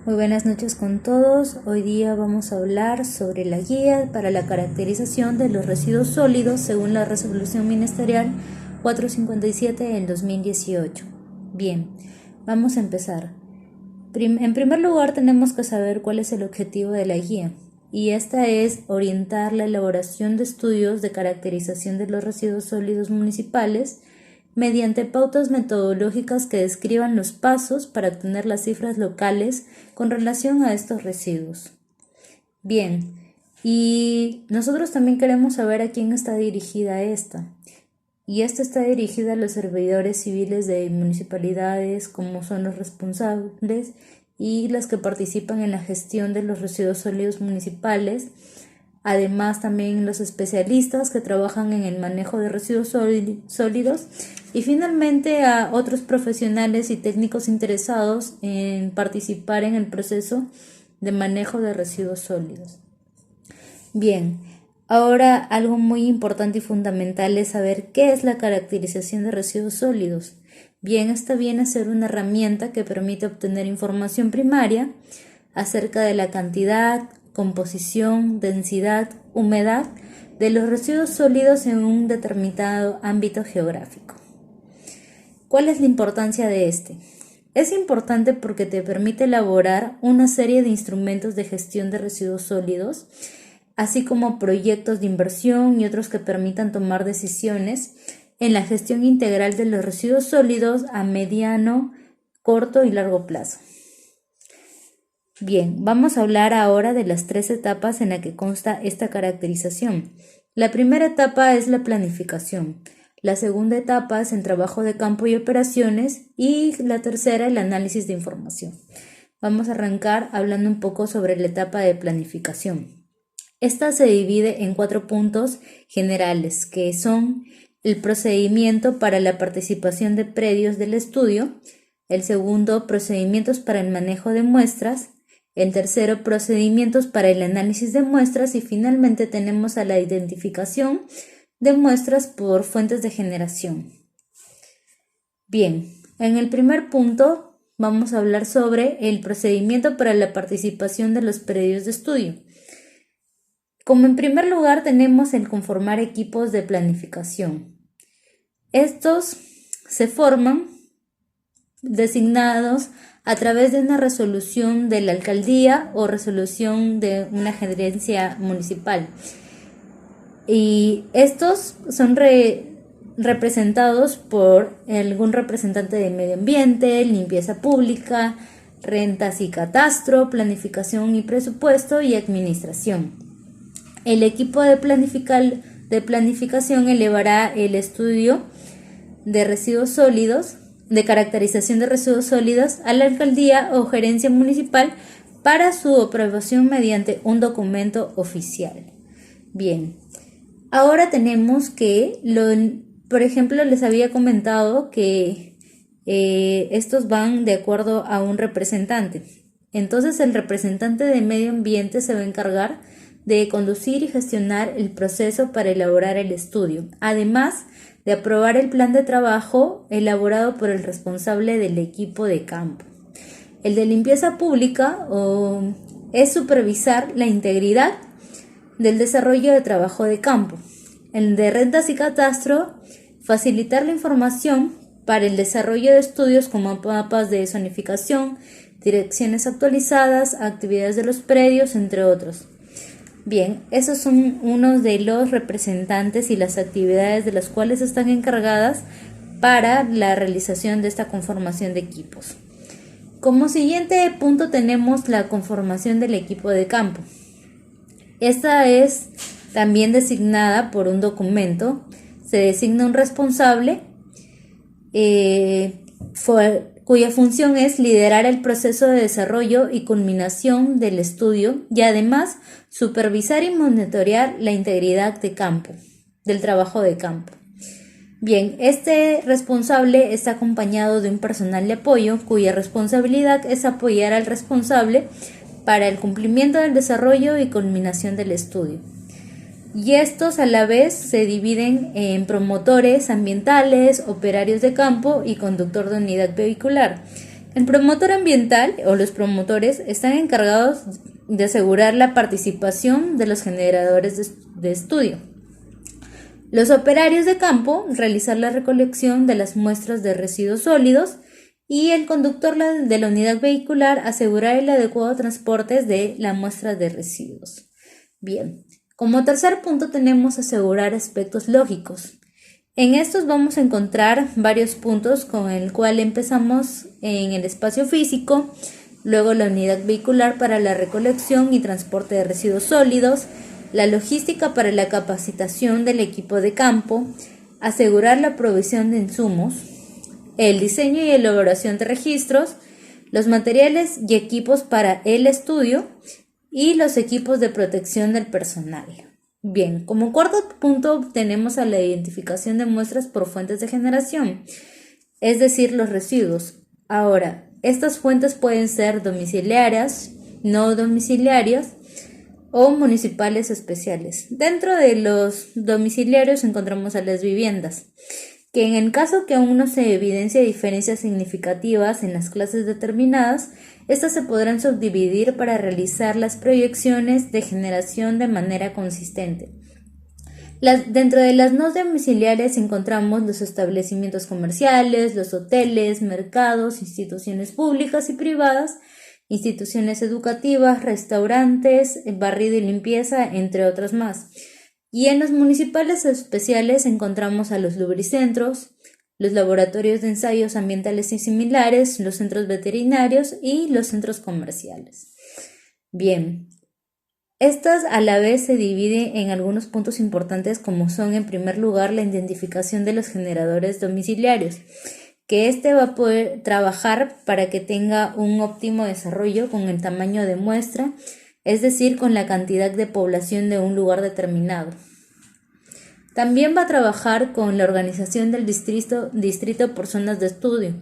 Muy buenas noches con todos. Hoy día vamos a hablar sobre la guía para la caracterización de los residuos sólidos según la resolución ministerial 457 del 2018. Bien, vamos a empezar. En primer lugar, tenemos que saber cuál es el objetivo de la guía, y esta es orientar la elaboración de estudios de caracterización de los residuos sólidos municipales mediante pautas metodológicas que describan los pasos para obtener las cifras locales con relación a estos residuos. Bien, y nosotros también queremos saber a quién está dirigida esta. Y esta está dirigida a los servidores civiles de municipalidades, como son los responsables y las que participan en la gestión de los residuos sólidos municipales. Además, también los especialistas que trabajan en el manejo de residuos sólidos y finalmente a otros profesionales y técnicos interesados en participar en el proceso de manejo de residuos sólidos. Bien, ahora algo muy importante y fundamental es saber qué es la caracterización de residuos sólidos. Bien, esta viene a ser una herramienta que permite obtener información primaria acerca de la cantidad, composición, densidad, humedad de los residuos sólidos en un determinado ámbito geográfico. ¿Cuál es la importancia de este? Es importante porque te permite elaborar una serie de instrumentos de gestión de residuos sólidos, así como proyectos de inversión y otros que permitan tomar decisiones en la gestión integral de los residuos sólidos a mediano, corto y largo plazo. Bien, vamos a hablar ahora de las 3 etapas en las que consta esta caracterización. La primera etapa es la planificación, la segunda etapa es el trabajo de campo y operaciones y la tercera el análisis de información. Vamos a arrancar hablando un poco sobre la etapa de planificación. Esta se divide en 4 puntos generales, que son el procedimiento para la participación de predios del estudio, el segundo, procedimientos para el manejo de muestras, el tercero, procedimientos para el análisis de muestras y finalmente tenemos a la identificación de muestras por fuentes de generación. Bien, en el primer punto vamos a hablar sobre el procedimiento para la participación de los predios de estudio. Como en primer lugar tenemos el conformar equipos de planificación. Estos se forman designados a través de una resolución de la alcaldía o resolución de una gerencia municipal. Y estos son representados por algún representante de medio ambiente, limpieza pública, rentas y catastro, planificación y presupuesto y administración. El equipo de planificación elevará el estudio de residuos sólidos, de caracterización de residuos sólidos a la alcaldía o gerencia municipal para su aprobación mediante un documento oficial. Bien, ahora tenemos que, por ejemplo, les había comentado que estos van de acuerdo a un representante. Entonces el representante de medio ambiente se va a encargar de conducir y gestionar el proceso para elaborar el estudio, además de aprobar el plan de trabajo elaborado por el responsable del equipo de campo. El de limpieza pública es supervisar la integridad del desarrollo de trabajo de campo. El de rentas y catastro, facilitar la información para el desarrollo de estudios como mapas de zonificación, direcciones actualizadas, actividades de los predios, entre otros. Bien, esos son unos de los representantes y las actividades de las cuales están encargadas para la realización de esta conformación de equipos. Como siguiente punto tenemos la conformación del equipo de campo. Esta es también designada por un documento. Se designa un responsable cuya función es liderar el proceso de desarrollo y culminación del estudio y además supervisar y monitorear la integridad de campo, del trabajo de campo. Bien, este responsable está acompañado de un personal de apoyo cuya responsabilidad es apoyar al responsable para el cumplimiento del desarrollo y culminación del estudio. Y estos a la vez se dividen en promotores ambientales, operarios de campo y conductor de unidad vehicular. El promotor ambiental o los promotores están encargados de asegurar la participación de los generadores de estudio. Los operarios de campo realizar la recolección de las muestras de residuos sólidos y el conductor de la unidad vehicular asegurar el adecuado transporte de la muestra de residuos. Bien, como tercer punto tenemos asegurar aspectos lógicos. En estos vamos a encontrar varios puntos con el cual empezamos en el espacio físico, luego la unidad vehicular para la recolección y transporte de residuos sólidos, la logística para la capacitación del equipo de campo, asegurar la provisión de insumos, el diseño y elaboración de registros, los materiales y equipos para el estudio y los equipos de protección del personal. Bien, como cuarto punto tenemos a la identificación de muestras por fuentes de generación, es decir, los residuos. Ahora, estas fuentes pueden ser domiciliarias, no domiciliarias o municipales especiales. Dentro de los domiciliarios encontramos a las viviendas, que en el caso que aún no se evidencia diferencias significativas en las clases determinadas, estas se podrán subdividir para realizar las proyecciones de generación de manera consistente. Dentro de las no domiciliarias encontramos los establecimientos comerciales, los hoteles, mercados, instituciones públicas y privadas, instituciones educativas, restaurantes, barrido y limpieza, entre otras más. Y en los municipales especiales encontramos a los lubricentros, los laboratorios de ensayos ambientales y similares, los centros veterinarios y los centros comerciales. Bien, estas a la vez se dividen en algunos puntos importantes como son en primer lugar la identificación de los generadores domiciliarios, que va a poder trabajar para que tenga un óptimo desarrollo con el tamaño de muestra, es decir, con la cantidad de población de un lugar determinado. También va a trabajar con la organización del distrito por zonas de estudio.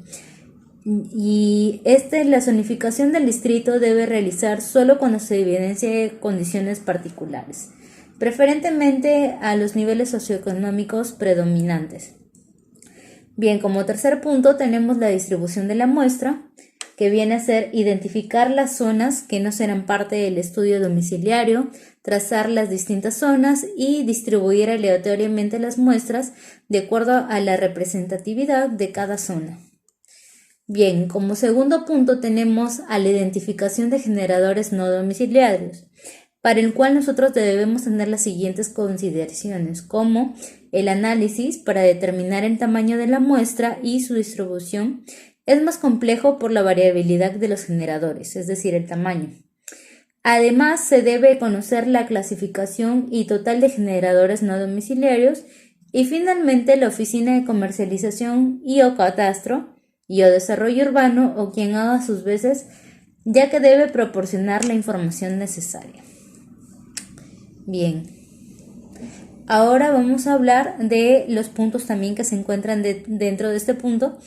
Y la zonificación del distrito debe realizar solo cuando se evidencie condiciones particulares, preferentemente a los niveles socioeconómicos predominantes. Bien, como tercer punto tenemos la distribución de la muestra, que viene a ser identificar las zonas que no serán parte del estudio domiciliario, trazar las distintas zonas y distribuir aleatoriamente las muestras de acuerdo a la representatividad de cada zona. Bien, como segundo punto tenemos a la identificación de generadores no domiciliarios, para el cual nosotros debemos tener las siguientes consideraciones, como el análisis para determinar el tamaño de la muestra y su distribución. Es más complejo por la variabilidad de los generadores, es decir, el tamaño. Además, se debe conocer la clasificación y total de generadores no domiciliarios y finalmente la oficina de comercialización y o catastro y o desarrollo urbano o quien haga sus veces, ya que debe proporcionar la información necesaria. Bien, ahora vamos a hablar de los puntos también que se encuentran dentro de este punto,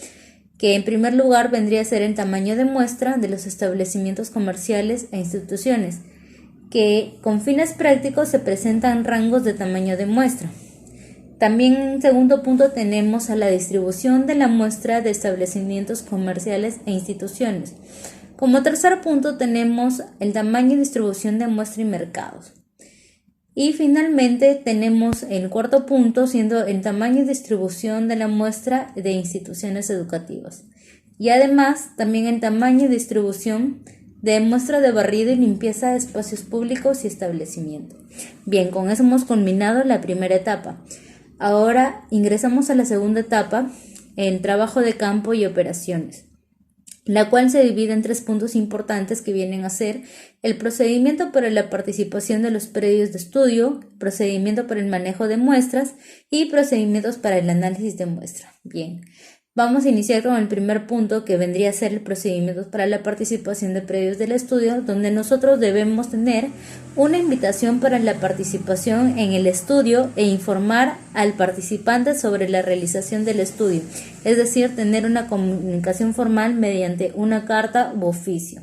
que en primer lugar vendría a ser el tamaño de muestra de los establecimientos comerciales e instituciones, que con fines prácticos se presentan rangos de tamaño de muestra. También en segundo punto tenemos a la distribución de la muestra de establecimientos comerciales e instituciones. Como tercer punto tenemos el tamaño y distribución de muestra y mercados. Y finalmente tenemos el cuarto punto siendo el tamaño y distribución de la muestra de instituciones educativas. Y además también el tamaño y distribución de muestra de barrido y limpieza de espacios públicos y establecimientos. Bien, con eso hemos culminado la primera etapa. Ahora ingresamos a la segunda etapa, el trabajo de campo y operaciones, la cual se divide en 3 puntos importantes que vienen a ser el procedimiento para la participación de los predios de estudio, procedimiento para el manejo de muestras y procedimientos para el análisis de muestra. Bien, vamos a iniciar con el primer punto que vendría a ser el procedimiento para la participación de predios del estudio, donde nosotros debemos tener una invitación para la participación en el estudio e informar al participante sobre la realización del estudio, es decir, tener una comunicación formal mediante una carta u oficio.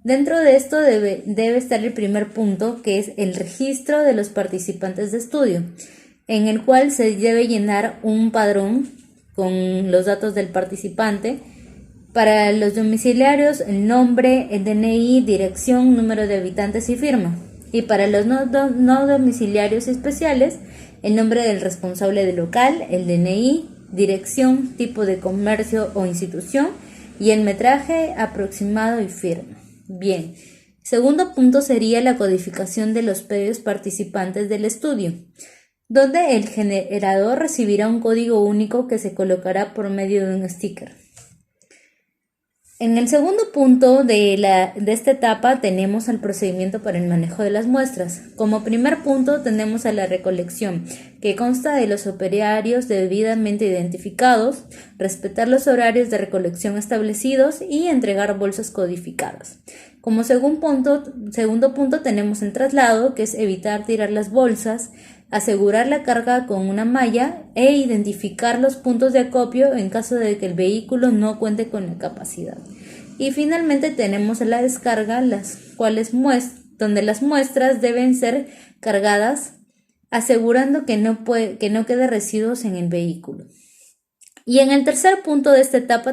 Dentro de esto debe estar el primer punto, que es el registro de los participantes de estudio, en el cual se debe llenar un padrón con los datos del participante Para los domiciliarios, el nombre, el DNI, dirección, número de habitantes y firma. Y para los no domiciliarios especiales, el nombre del responsable del local, el DNI, dirección, tipo de comercio o institución y el metraje aproximado y firma. Bien, segundo punto sería la codificación de los predios participantes del estudio, donde el generador recibirá un código único que se colocará por medio de un sticker. En el segundo punto de esta etapa tenemos el procedimiento para el manejo de las muestras. Como primer punto tenemos a la recolección, que consta de los operarios debidamente identificados, respetar los horarios de recolección establecidos y entregar bolsas codificadas. Como segundo punto tenemos el traslado, que es evitar tirar las bolsas, asegurar la carga con una malla e identificar los puntos de acopio en caso de que el vehículo no cuente con la capacidad. Y finalmente tenemos la descarga, donde las muestras deben ser cargadas, asegurando que no quede residuos en el vehículo. Y en el tercer punto de esta etapa